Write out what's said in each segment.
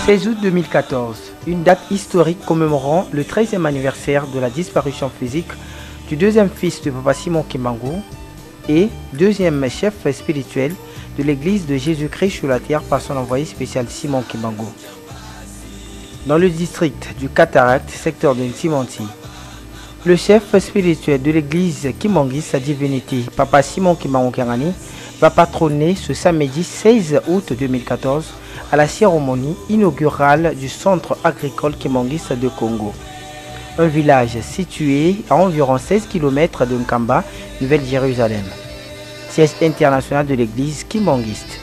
16 août 2014, une date historique commémorant le 13e anniversaire de la disparition physique du deuxième fils de Papa Simon Kimbangu et deuxième chef spirituel de l'église de Jésus-Christ sur la terre par son envoyé spécial Simon Kimbangu. Dans le district du Cataract, secteur de Ntimanti, le chef spirituel de l'église Kimbangu, sa divinité Papa Simon Kimbangu Kiangani, va patronner ce samedi 16 août 2014 à la cérémonie inaugurale du centre agricole Kimbangu de Congo, un village situé à environ 16 km de Nkamba, Nouvelle-Jérusalem, siège international de l'église kimbanguiste.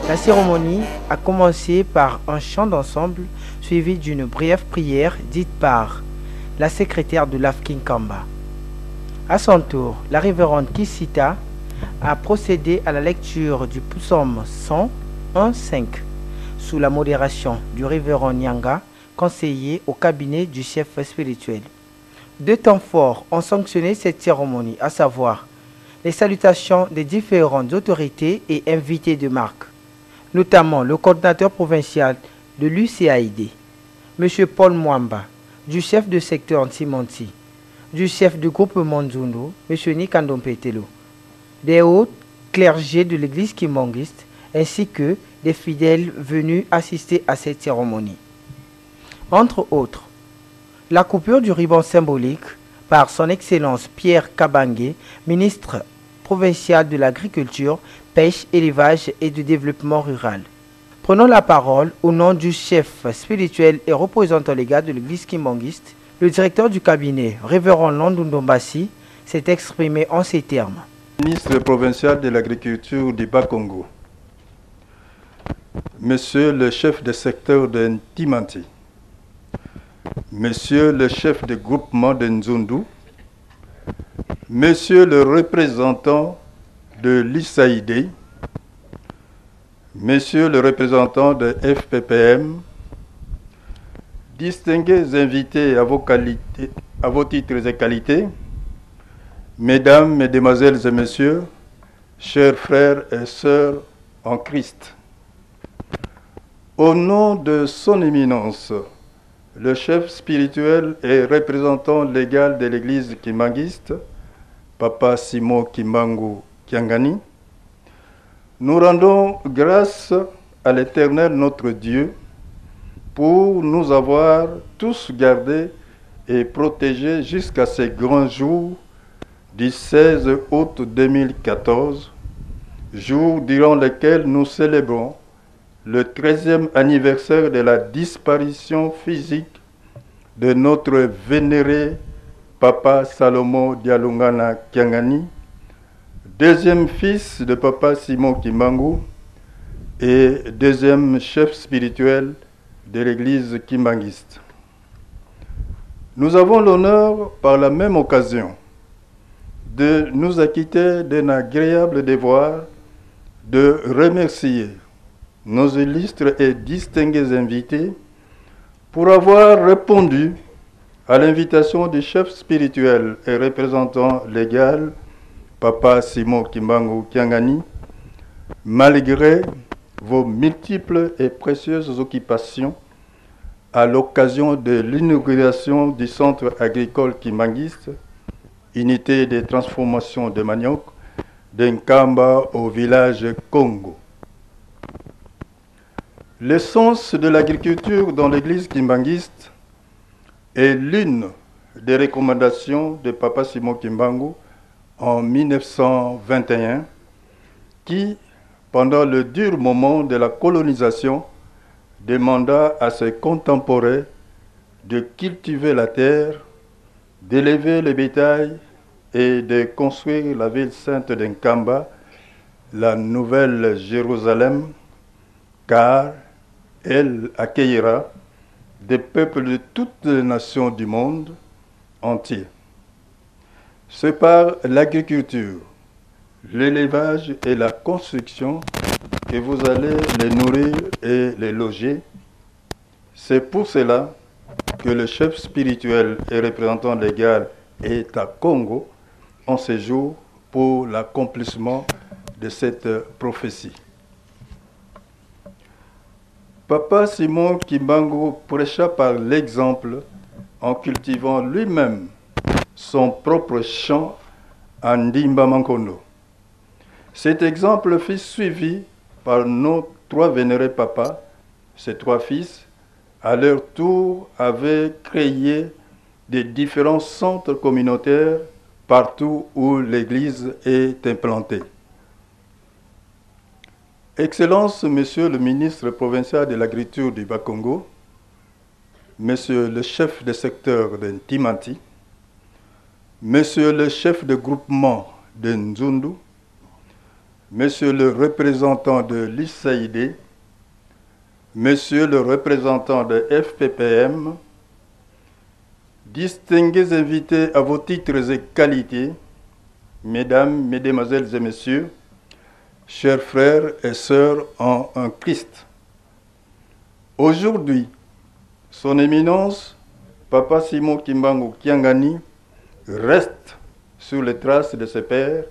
La cérémonie a commencé par un chant d'ensemble suivi d'une brève prière dite par la secrétaire de l'Afkin Kamba. À son tour, la révérende Kisita a procédé à la lecture du psaume 101.5 sous la modération du révérend Nyanga, conseiller au cabinet du chef spirituel. Deux temps forts ont sanctionné cette cérémonie, à savoir les salutations des différentes autorités et invités de marque, notamment le coordinateur provincial de l'UCAID, M. Paul Mwamba, du chef de secteur Ntimanti, du chef du groupe Manzundu, M. Nikandom Petelo, des hauts clergés de l'église kimbanguiste, ainsi que des fidèles venus assister à cette cérémonie. Entre autres, la coupure du ruban symbolique par son Excellence Pierre Kabange, ministre provincial de l'agriculture, pêche, élevage et du développement rural. Prenons la parole au nom du chef spirituel et représentant légal de l'église kimbanguiste. Le directeur du cabinet, révérend Landundombasi, s'est exprimé en ces termes. Ministre provincial de l'agriculture du Bas-Congo, Monsieur le chef de secteur de Ntimanti, Monsieur le chef de groupement de Nzundu, Monsieur le représentant de l'ISAID, Monsieur le représentant de FPPM, distingués invités à vos titres et qualités, Mesdames, Mesdemoiselles et Messieurs, chers frères et sœurs en Christ, au nom de son éminence, le chef spirituel et représentant légal de l'église kimbanguiste, Papa Simon Kimbangu Kiangani, nous rendons grâce à l'Éternel notre Dieu pour nous avoir tous gardés et protégés jusqu'à ces grands jours du 16 août 2014, jour durant lequel nous célébrons le 13e anniversaire de la disparition physique de notre vénéré Papa Salomon Dialungana Kiangani, deuxième fils de Papa Simon Kimbangu et deuxième chef spirituel de l'église kimbanguiste. Nous avons l'honneur, par la même occasion, de nous acquitter d'un agréable devoir de remercier nos illustres et distingués invités pour avoir répondu à l'invitation du chef spirituel et représentant légal, Papa Simon Kimbangu Kiangani, malgré vos multiples et précieuses occupations à l'occasion de l'inauguration du centre agricole kimbanguiste, unité de transformation de manioc, d'Nkamba au village Congo. L'essence de l'agriculture dans l'église kimbanguiste est l'une des recommandations de Papa Simon Kimbangu en 1921, qui, pendant le dur moment de la colonisation, demanda à ses contemporains de cultiver la terre, d'élever le bétail et de construire la ville sainte d'Nkamba, la nouvelle Jérusalem, car elle accueillera des peuples de toutes les nations du monde entier. C'est par l'agriculture, l'élevage et la construction que vous allez les nourrir et les loger. C'est pour cela que le chef spirituel et représentant légal est à Congo en séjour pour l'accomplissement de cette prophétie. Papa Simon Kimbangu prêcha par l'exemple en cultivant lui-même son propre champ à Ndimba Mankono. Cet exemple fut suivi par nos 3 vénérés papas. Ces 3 fils, à leur tour, avaient créé des différents centres communautaires partout où l'Église est implantée. Excellence, Monsieur le ministre provincial de l'Agriculture du Bas-Congo, Monsieur le chef de secteur de Ntimanti, Monsieur le chef de groupement de Nzundu, Monsieur le représentant de l'ISAID, Monsieur le représentant de FPPM, distingués invités à vos titres et qualités, Mesdames, Mesdemoiselles et Messieurs, chers frères et sœurs en un Christ. Aujourd'hui, son éminence, Papa Simon Kimbangu Kiangani, reste sur les traces de ses pères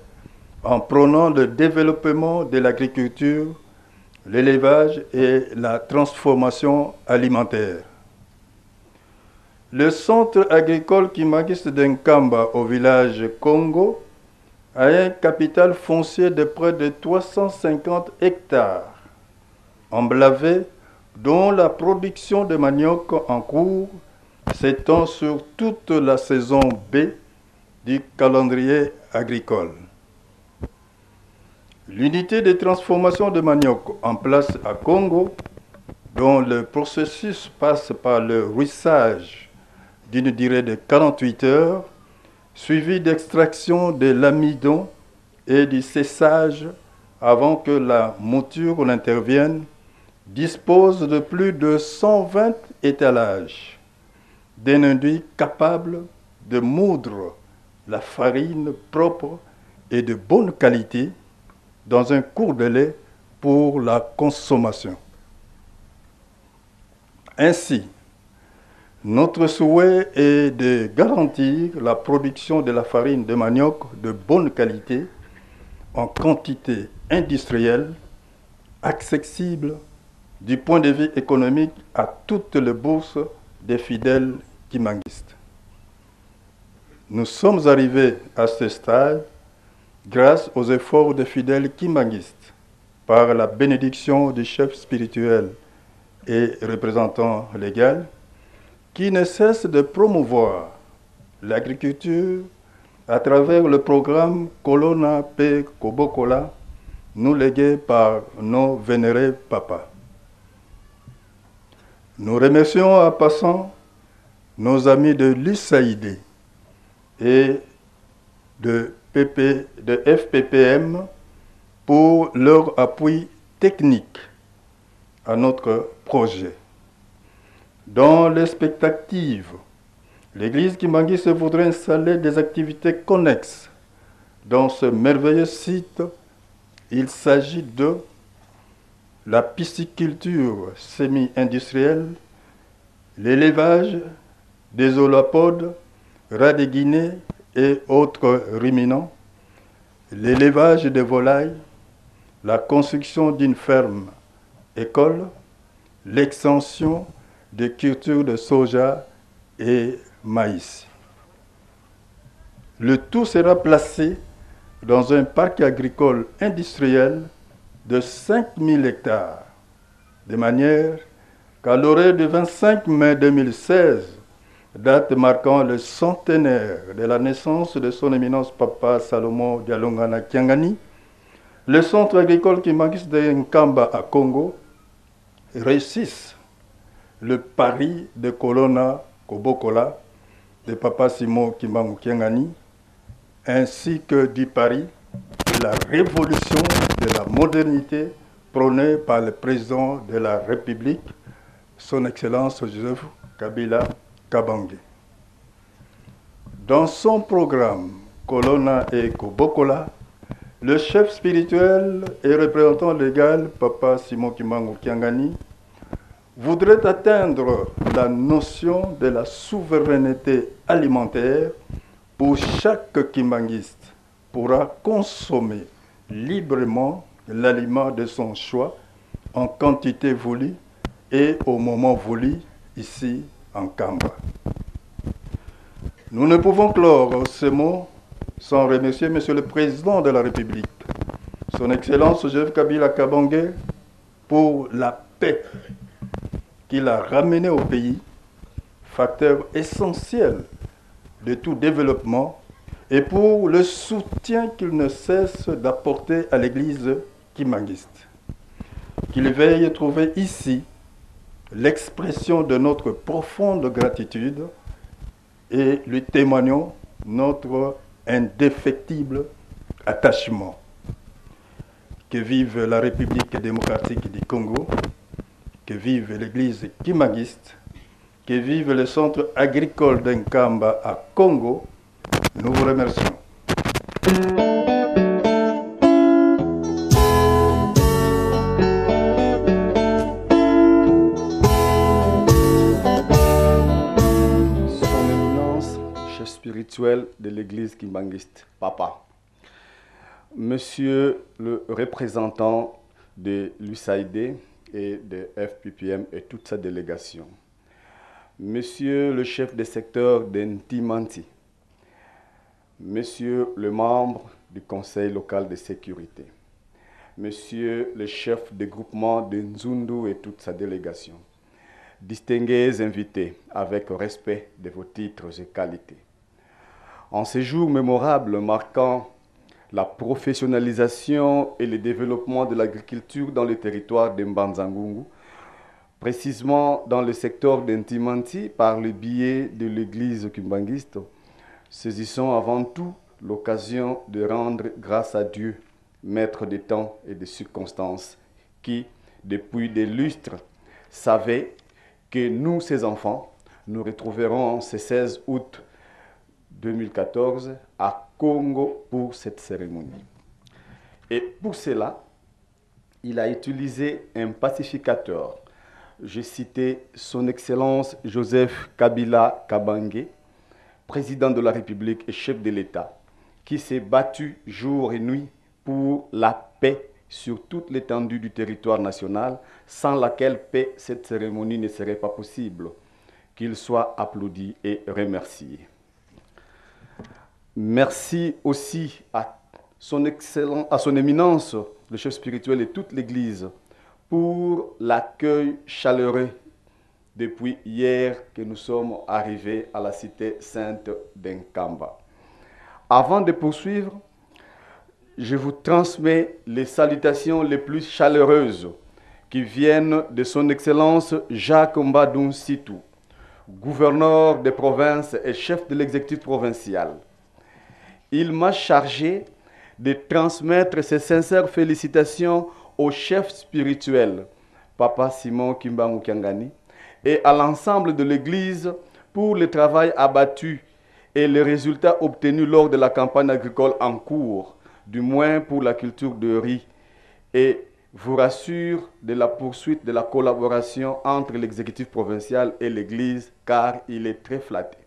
en prônant le développement de l'agriculture, l'élevage et la transformation alimentaire. Le centre agricole Kimangiste d'Nkamba au village Congo a un capital foncier de près de 350 hectares, emblavé, dont la production de manioc en cours s'étend sur toute la saison B du calendrier agricole. L'unité de transformation de manioc en place à Congo, dont le processus passe par le ruissage d'une durée de 48 heures, suivi d'extraction de l'amidon et du cessage avant que la mouture n'intervienne, dispose de plus de 120 étalages, d'un induit capable de moudre la farine propre et de bonne qualité dans un court délai pour la consommation. Ainsi, notre souhait est de garantir la production de la farine de manioc de bonne qualité en quantité industrielle, accessible du point de vue économique à toutes les bourses des fidèles kimanguistes. Nous sommes arrivés à ce stade grâce aux efforts des fidèles kimanguistes par la bénédiction du chef spirituel et représentant légal qui ne cesse de promouvoir l'agriculture à travers le programme Kolona P. Kobokola, nous légué par nos vénérés papas. Nous remercions en passant nos amis de l'ISAID et de FPPM pour leur appui technique à notre projet. Dans l'expectative, l'Église Kimangiste voudrait installer des activités connexes dans ce merveilleux site. Il s'agit de la pisciculture semi-industrielle, l'élevage des holopodes, rats de Guinée et autres ruminants, l'élevage des volailles, la construction d'une ferme école, l'extension des cultures de soja et maïs. Le tout sera placé dans un parc agricole industriel de 5000 hectares, de manière qu'à l'horaire du 25 mai 2016, date marquant le centenaire de la naissance de son éminence Papa Salomon Dialongana Kiangani, le centre agricole Kimangiste de Nkamba à Congo réussisse le pari de Kolona Kobokola, de Papa Simon Kimbangu Kiangani, ainsi que du pari de la révolution de la modernité prônée par le président de la République, son Excellence Joseph Kabila Kabange. Dans son programme Kolona et Kobokola, le chef spirituel et représentant légal, Papa Simon Kimbangu Kiangani, voudrait atteindre la notion de la souveraineté alimentaire où chaque kimbanguiste pourra consommer librement l'aliment de son choix en quantité voulue et au moment voulu ici en Kamba. Nous ne pouvons clore ces mots sans remercier Monsieur le Président de la République, Son Excellence Joseph Kabila Kabange, pour la paix qu'il a ramenée au pays, facteur essentiel de tout développement, et pour le soutien qu'il ne cesse d'apporter à l'Église kimbanguiste. Qu'il veille trouver ici l'expression de notre profonde gratitude et lui témoignons notre indéfectible attachement. Que vive la République démocratique du Congo, que vive l'Église kimbanguiste, que vive le centre agricole d'Nkamba à Congo. Nous vous remercions. Son Éminence, chef spirituel de l'Église kimbanguiste, Papa. Monsieur le représentant de l'USAID et de FPPM et toute sa délégation. Monsieur le chef de secteur d'Ntimanti. Monsieur le membre du Conseil local de sécurité. Monsieur le chef de groupement de Nzundu et toute sa délégation. Distingués invités, avec respect de vos titres et qualités. En ces jours mémorables marquant la professionnalisation et le développement de l'agriculture dans le territoire de Mbanzangungu, précisément dans le secteur d'Ntimanti par le biais de l'église kimbanguiste, saisissons avant tout l'occasion de rendre grâce à Dieu, maître des temps et des circonstances, qui, depuis des lustres, savait que nous, ses enfants, nous retrouverons ce 16 août 2014 à Congo pour cette cérémonie. Et pour cela, il a utilisé un pacificateur. J'ai cité son Excellence Joseph Kabila Kabange, président de la République et chef de l'État, qui s'est battu jour et nuit pour la paix sur toute l'étendue du territoire national, sans laquelle paix cette cérémonie ne serait pas possible. Qu'il soit applaudi et remercié. Merci aussi à son éminence, le chef spirituel et toute l'Église, pour l'accueil chaleureux depuis hier que nous sommes arrivés à la cité sainte d'Nkamba. Avant de poursuivre, je vous transmets les salutations les plus chaleureuses qui viennent de son Excellence Jacques Mbadoun Sitou, gouverneur des provinces et chef de l'exécutif provincial. Il m'a chargé de transmettre ses sincères félicitations au chef spirituel, Papa Simon Kimbangu Kiangani, et à l'ensemble de l'Église pour le travail abattu et les résultats obtenus lors de la campagne agricole en cours, du moins pour la culture de riz, et vous rassure de la poursuite de la collaboration entre l'exécutif provincial et l'Église, car il est très flatté.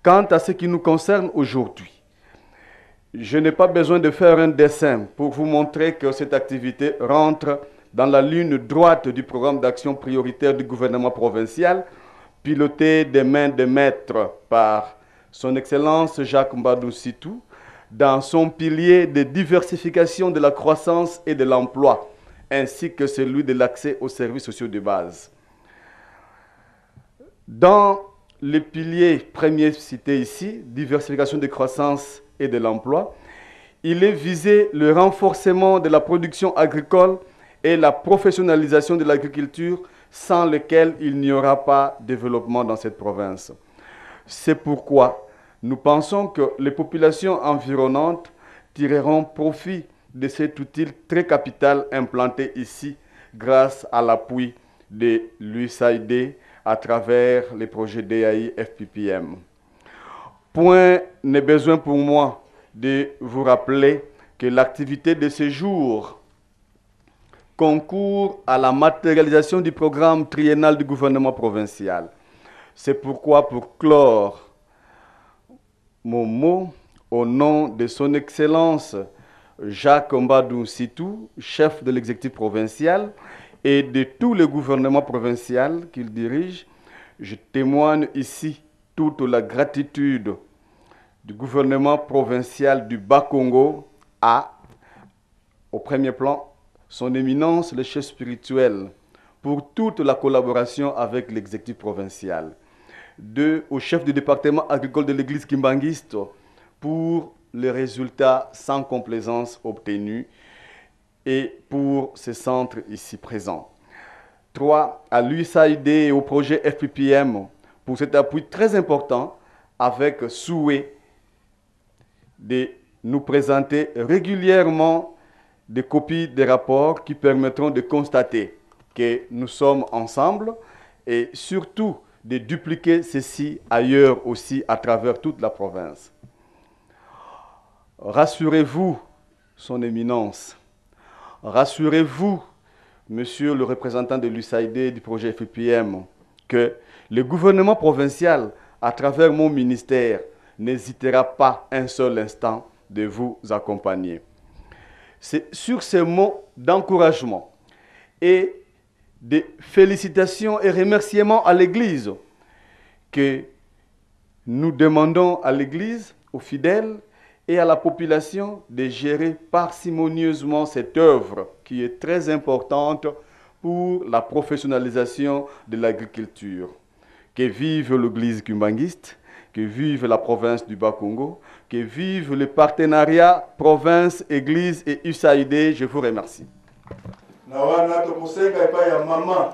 Quant à ce qui nous concerne aujourd'hui, je n'ai pas besoin de faire un dessin pour vous montrer que cette activité rentre dans la ligne droite du programme d'action prioritaire du gouvernement provincial, piloté des mains de maître par son Excellence Jacques Mbadoun Sitou, dans son pilier de diversification de la croissance et de l'emploi, ainsi que celui de l'accès aux services sociaux de base. Dans le pilier premier cité ici, diversification de croissance et de l'emploi, il est visé le renforcement de la production agricole et la professionnalisation de l'agriculture, sans lesquels il n'y aura pas de développement dans cette province. C'est pourquoi nous pensons que les populations environnantes tireront profit de cet outil très capital implanté ici grâce à l'appui de l'USAID à travers les projets DAI FPPM. Point n'est besoin pour moi de vous rappeler que l'activité de ce jour concourt à la matérialisation du programme triennal du gouvernement provincial. C'est pourquoi, pour clore mon mot, au nom de son Excellence Jacques Mbadou Sitou, chef de l'exécutif provincial, et de tout le gouvernement provincial qu'il dirige, je témoigne ici toute la gratitude du gouvernement provincial du Bas-Congo à, au premier plan, son éminence, le chef spirituel, pour toute la collaboration avec l'exécutif provincial. Deux, au chef du département agricole de l'église kimbanguiste, pour les résultats sans complaisance obtenus et pour ces centres ici présents. 3. À l'USAID et au projet FPPM pour cet appui très important avec souhait de nous présenter régulièrement des copies des rapports qui permettront de constater que nous sommes ensemble et surtout de dupliquer ceci ailleurs aussi à travers toute la province. Rassurez-vous, Son Éminence, rassurez-vous, Monsieur le représentant de l'USAID et du projet FPPM, que le gouvernement provincial, à travers mon ministère, n'hésitera pas un seul instant de vous accompagner. C'est sur ces mots d'encouragement et de félicitations et remerciements à l'Église que nous demandons à l'Église, aux fidèles et à la population de gérer parcimonieusement cette œuvre qui est très importante pour la professionnalisation de l'agriculture. Que vive l'Église kimbanguiste, que vive la province du Bas-Congo, que vive le partenariat province, Église et USAID. Je vous remercie. Nawana tokosenga epai ya mama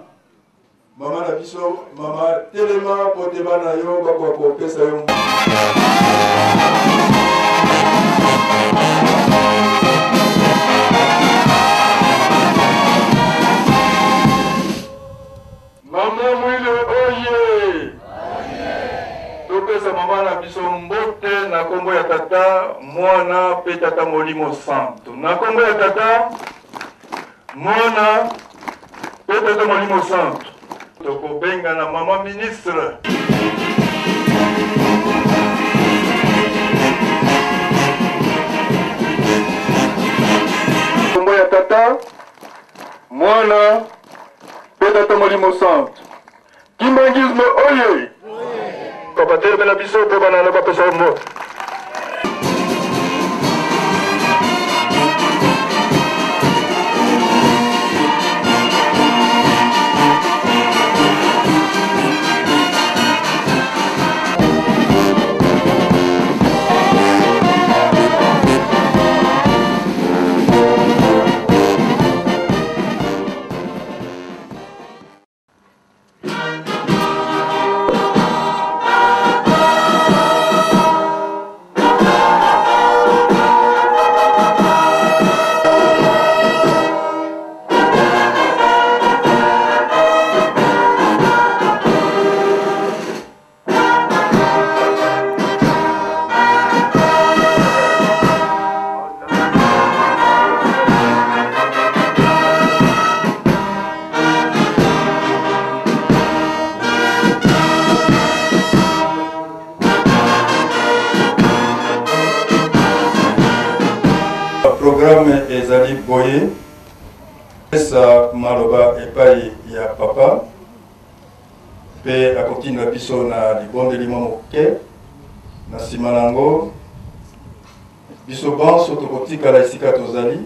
na biso mama telema poteba na yo bakwa kopesa yo mama mwile oye topesa mama na biso mbote na kombo ya tata mwana pe tata molimo santo na kombo ya tata mwana pe tata molimo santo tokobenga na mama ministre kombo ya tata mwana pe tata molimo santo kimbangisme oye kopateleme na biso mpo banana bapesa mbote. Programme ezali boye esa maloba epai ya papa pe akotinda biso na libondelima moke na nsima nango biso banso tokotikala esika tozali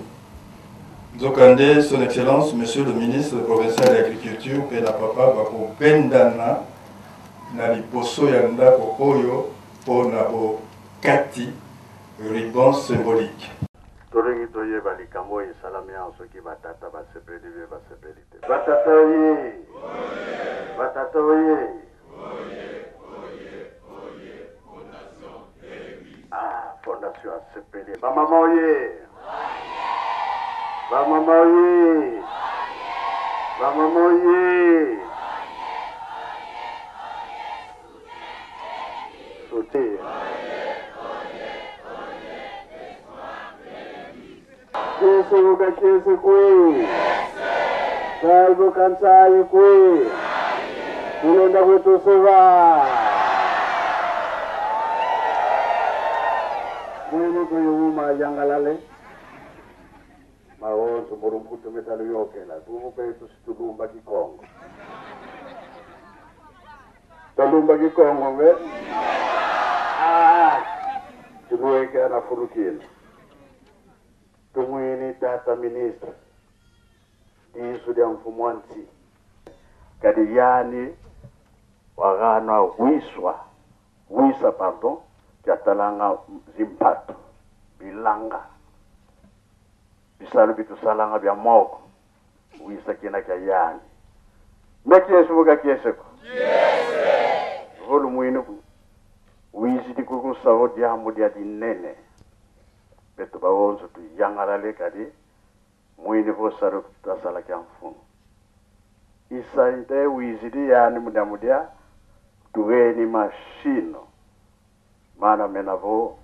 nzokande son excellence monsieur le ministre provincial de l'agriculture pe na papa bakobendana na liboso ya ndako oyo mpo na bokati ruban symbolique. Torengi toye balikamo esalami en soki batata basepeli be basepeli te. Batata oye. Batata oye. Ah, fondation asepeli. Ba mama oye. Ba mama oye. Ba mama oye. Sote. Kiese buka kiese kwe. Saibu kansai kwe. Kulonda kwetu sova. Mwene kuyuma yangalale. Maonzo morumputo metalo yokela. Tumu petu situlumba kikongo. Talumba kikongo me. Tumuweke na furukini. Tumwini tata ministra disu dia mfumo anti kadiyani wagana wisa pardon katalanga zimpato bilanga bisalu bitu salanga bya moko wisa kina kayani mekie subuga kieseko volu mwinu wisi dikuku sawo dia mudia dinene beto bawonzo tu yangalale kadi mwini vosaro tasala kyamfuno isaide wizidi yani mudia tuweni mashino mana menavo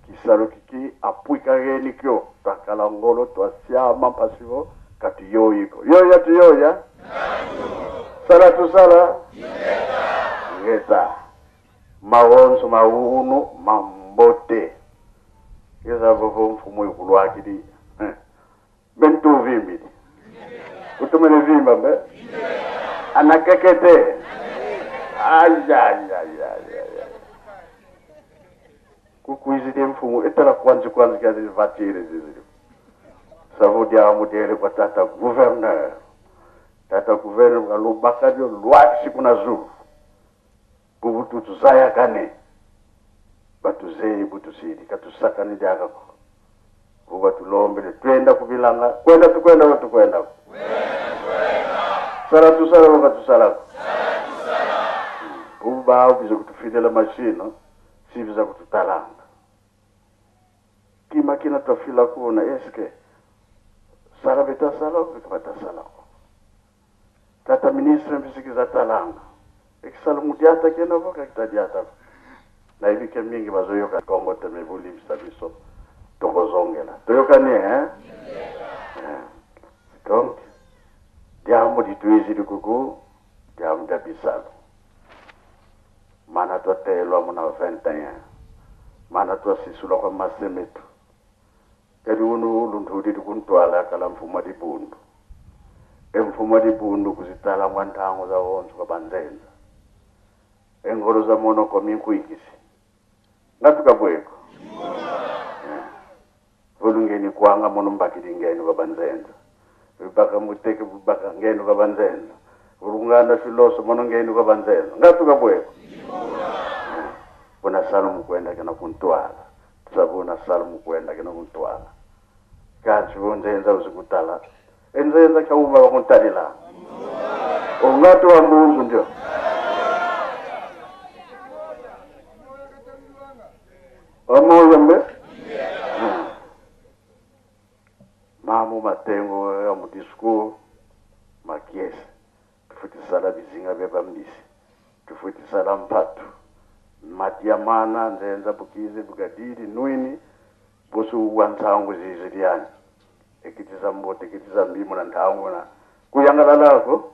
kisaro kiki apuika geni kyo takala ngolo twasiama pasivo kati yoyiko yoya tu yoya sala tu sala ngeta mawonzo maunu mambote yeza vovo mfumo ikulwaki di bentu vimbi utumene vimba be anakekete aya kukuizidi mfumo etala kwanzi kazi vatire zizili savudia mudele kwa tata gouverneur kalubaka dio lwaki kuna zuru kuvutu tuzaya kane batuzei butusidi katusaka ni jaga ko vuba tulombele twenda kubilanga kwenda sara tusala vuba ubizo kutufidela mashino sibiza kututalanga kima kina tofila kuona eske sara betasala betasala tata ministre mbisikiza talanga ekisala mudiata kena voka kitadiata na hivi kemingi bazoyoka Kongo temevuli msabiso tokozongela toyokane donc diamo dituizi dikuku diamo dabisalo mana totelwa muna 21 mana tosisula kwa masemetu kadi unu luntudi dikuntwala kala mfuma dibundu mfuma dibundu kuzitala mwantango za wonzo kwa banzenza engoro za mono kwa minkuikisi ngatuka bweko volungeni kwanga mono mbakidi ngeni babanzenza bibaka muteke bibaka ngeni babanzenza urunganda filoso mono ngeni babanzenza ngatuka bweko bona salumu kwenda kana kuntwala tusabona salumu kwenda kana kuntwala kazi bonzenza uzikutala enzenza kauma bakuntalila ungatu wa mungu ndio omoyo mbe mamu matengo ya mudisku makiesi tufuti sala bizinga beba mbisi tufuti sala mpatu matiamana nzenza bukize bugadiri nuini bosu wantangu ziziriani ekitiza mbote ekitiza mbimu na ntangu na kuyangala lako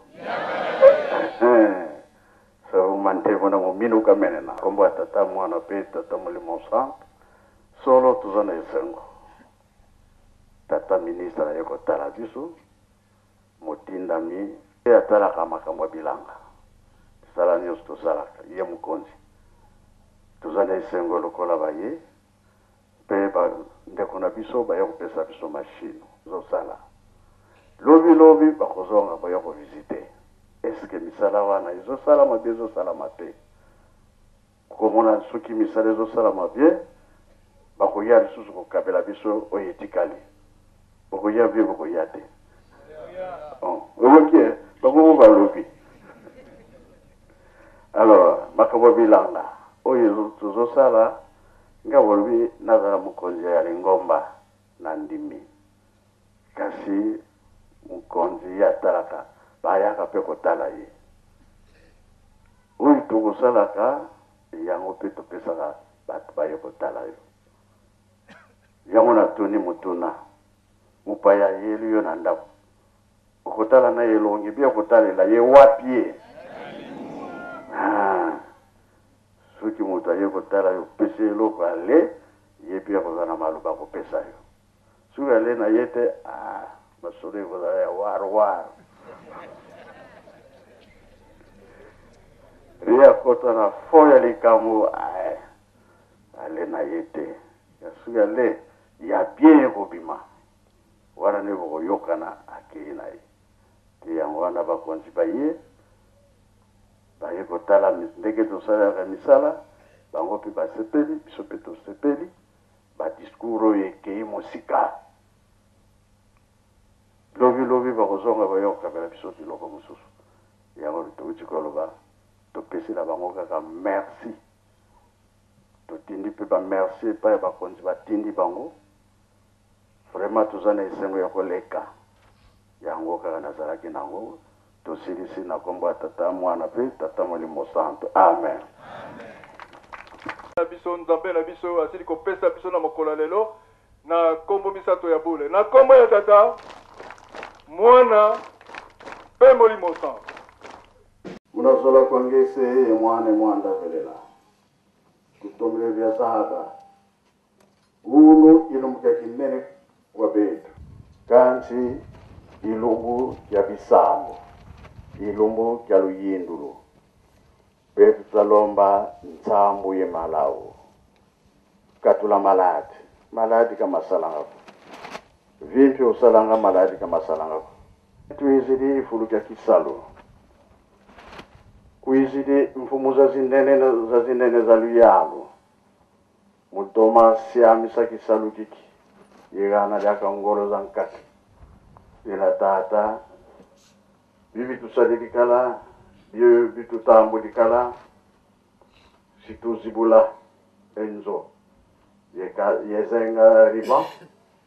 so mantevo na muminu kamene na kombo atata mwana pe tata mulimo sant solo tuzana isengo tata ministra yako tala biso motinda mi atala kama kama bilanga sala nyos to sala ye mukonzi tuzana isengo lokola baye pe ba ndekona biso ba yako pesa biso machine zo sala lobi bakozonga ba yako visiter est-ce que misala wana izo sala mabezo sala mate komona suki misala izo sala mabie bakoya lisusu kokabela biso oyo etikali bokoya bie bokoya te oyoki bango balobi alors makambo bilanga oyo tozosala nga bolobi nazala mokonzi ya lingomba na ndimi kasi mokonzi atalaka bayaka mpe kotala ye oyo tokosalaka yango mpe topesaka bato baye kotala yo yango natuni motuna mopaya yeli yo na ndako okotala na ye elongi bia kotalela ye wapi ye soki moto aye kotala yo pesa eloko ale ye bia kozala na maloba kopesa yo soki ale na ye te masolo ekozala ya warwar ria kota na fo ya likambo ale na ye te soki ale ya bien ekobima wana nde bokoyokana akei na ye te yango wana bakonzi baye kotala ndenge tosalaka misala bango mpe basepeli biso mpe tosepeli badiscours oyo ekei mosika lobi bakozonga bayokabela biso biloko mosusu yango touti koloba topesela bango kaka merci totindi mpe bamerci epai ya bakonzi batindi bango vraiment toza na esengo ya koleka yango kaka nazalaki nango tosilisi na kombo ya tata mwana mpe tata molimo santo amen biso nzambe na biso asili kopesa biso na mokolo lelo na kombo misato ya bule na kombo ya tata mwana mpe molimo santo munazola kwangese ye mwana mwanda velela kutomile vya sahaba unu ilumbuka kinene wa betu kansi ilumbu ya bisambo ilumbu kya luyindulu betu talomba ntsambu ye malawu katula maladi kama salanga vimpi usalanga maladi kama salanga tuizidi ifuluka kisalo kuizidi mfumu za zinene za luyalo mutoma siamisa kisalu kiki yegana lyaka ngolo za nkati ila tata bibi tusadikala biyo bitutambulikala situzibula enzo yezenga riba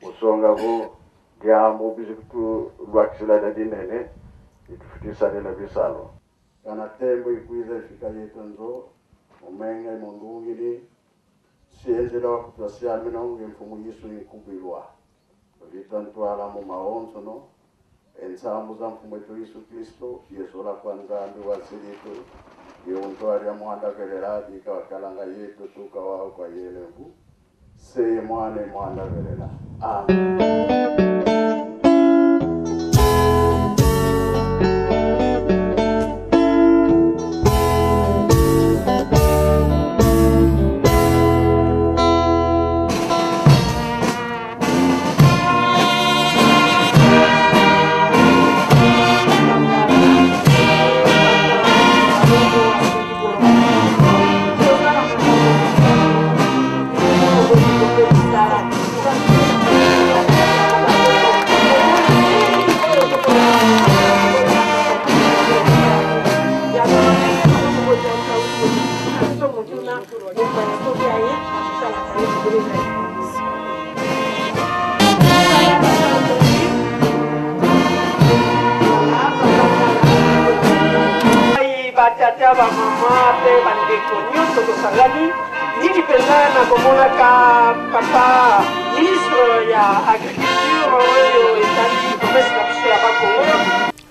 usonga ku diambo bizitu lwakisila da dinene itufutisa dela bisalo kana tembo ikuiza fika yetu nzo umenga mundungili sienzela wakutasiame na unge mfumu Yesu ikubilwa vitantwala mu maonzo no ensambu za mfumu wetu Yesu Kristo Yesu la kwanza ndi wasilitu yeontwali ya mwanda velela dika wakalanga yetu tuka wao kwa yelevu seye mwanda velela amen.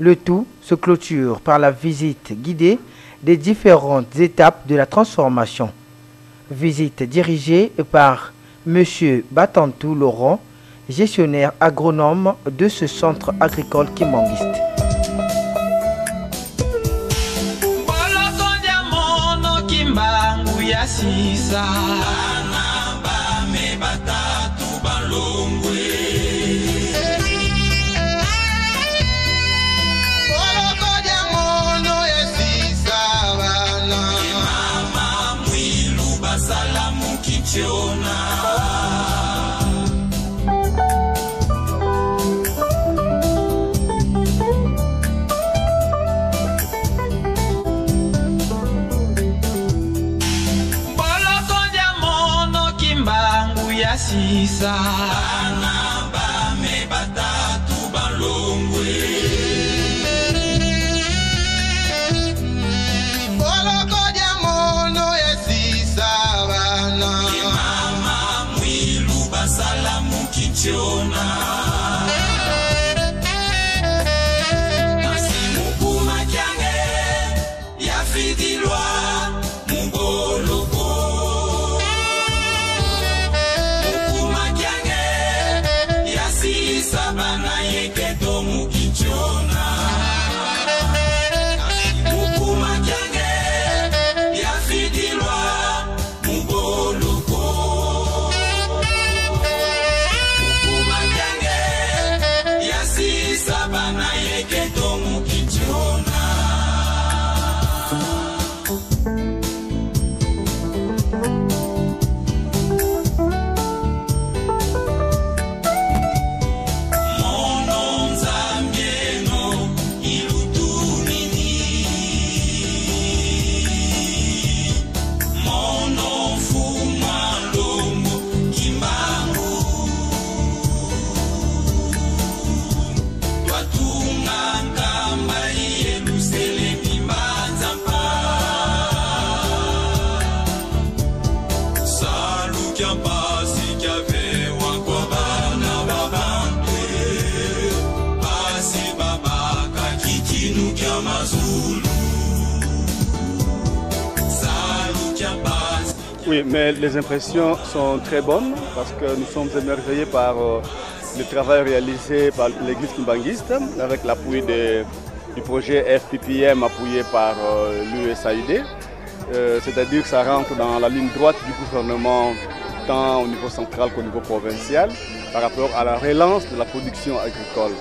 Le tout se clôture par la visite guidée des différentes étapes de la transformation. Visite dirigée par M. Batantou Laurent, gestionnaire agronome de ce centre agricole kimangiste. Salamu kichona Yasisa Anaba me batatu balongwe Boloko diamono Yasisa bana Mama mwilu basalamu kichona Nasimukuma kyange Yafidilwa Mungoloko Sabana yeketo mukichona Mukuma kyange Yafidilwa Mugoluko Mukuma kyange Yasi sabana yeketo mukichona Oui, mais les impressions sont très bonnes parce que nous sommes émerveillés par le travail réalisé par l'église kimbanguiste avec l'appui du projet FPPM appuyé par l'USAID. C'est-à-dire que ça rentre dans la ligne droite du gouvernement tant au niveau central qu'au niveau provincial par rapport à la relance de la production agricole.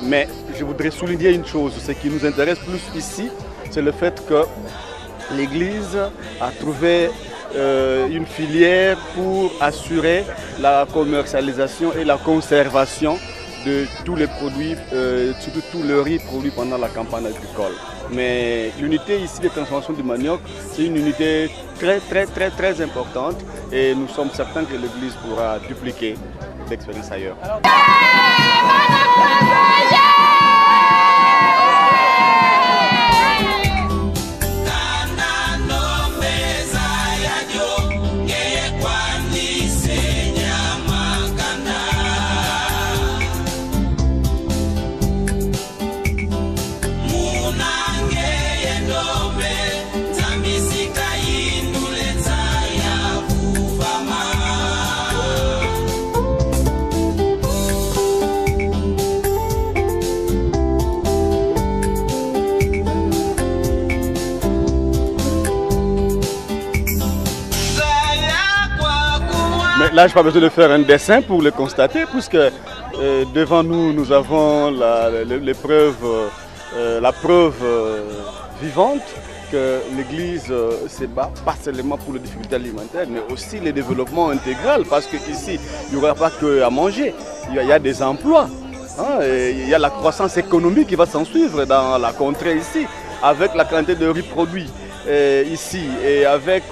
Mais je voudrais souligner une chose, ce qui nous intéresse plus ici, c'est le fait que l'église a trouvé une filière pour assurer la commercialisation et la conservation de tous les produits, surtout tout le riz produit pendant la campagne agricole. Mais l'unité ici de transformation du manioc, c'est une unité très importante et nous sommes certains que l'Église pourra dupliquer l'expérience ailleurs. Mais là, je n'ai pas besoin de faire un dessin pour le constater, puisque devant nous, nous avons la preuve vivante que l'Église se bat pas seulement pour les difficultés alimentaires, mais aussi le développement intégral, parce qu'ici, il n'y aura pas que à manger, il y a des emplois, hein, il y a la croissance économique qui va s'en suivre dans la contrée ici, avec la quantité de riz produit. Ici et avec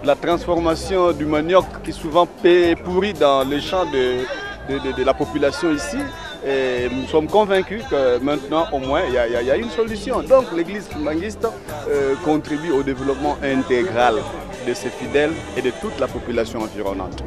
la transformation du manioc qui souvent pourrit dans les champs de la population ici, et nous sommes convaincus que maintenant au moins il y a une solution. Donc l'église kimbanguiste contribue au développement intégral de ses fidèles et de toute la population environnante.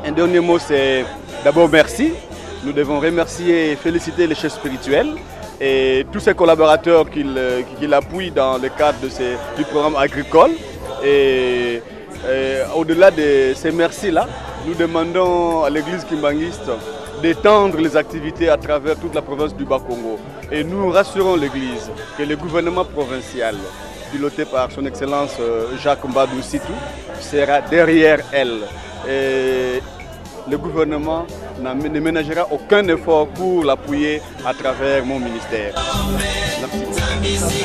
Un dernier mot, c'est d'abord merci. Nous devons remercier et féliciter les chefs spirituels et tous ses collaborateurs qui l'appuient dans le cadre du programme agricole. Et au-delà de ces merci-là, nous demandons à l'église kimbanguiste d'étendre les activités à travers toute la province du Bas-Congo. Et nous rassurons l'Église que le gouvernement provincial, piloté par son Excellence Jacques Mbadou Sitou, sera derrière elle. Et le gouvernement ne ménagera aucun effort pour l'appuyer à travers mon ministère. Merci.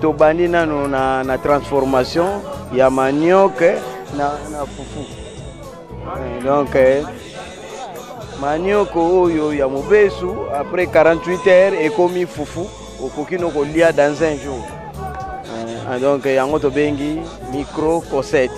Tobani na transformation ya manioc na fufu. Donc manioc oyo ya mobesu après 48 heures et komi fufu okokino kolia dans un jour. Donc yango to bengi micro cossette.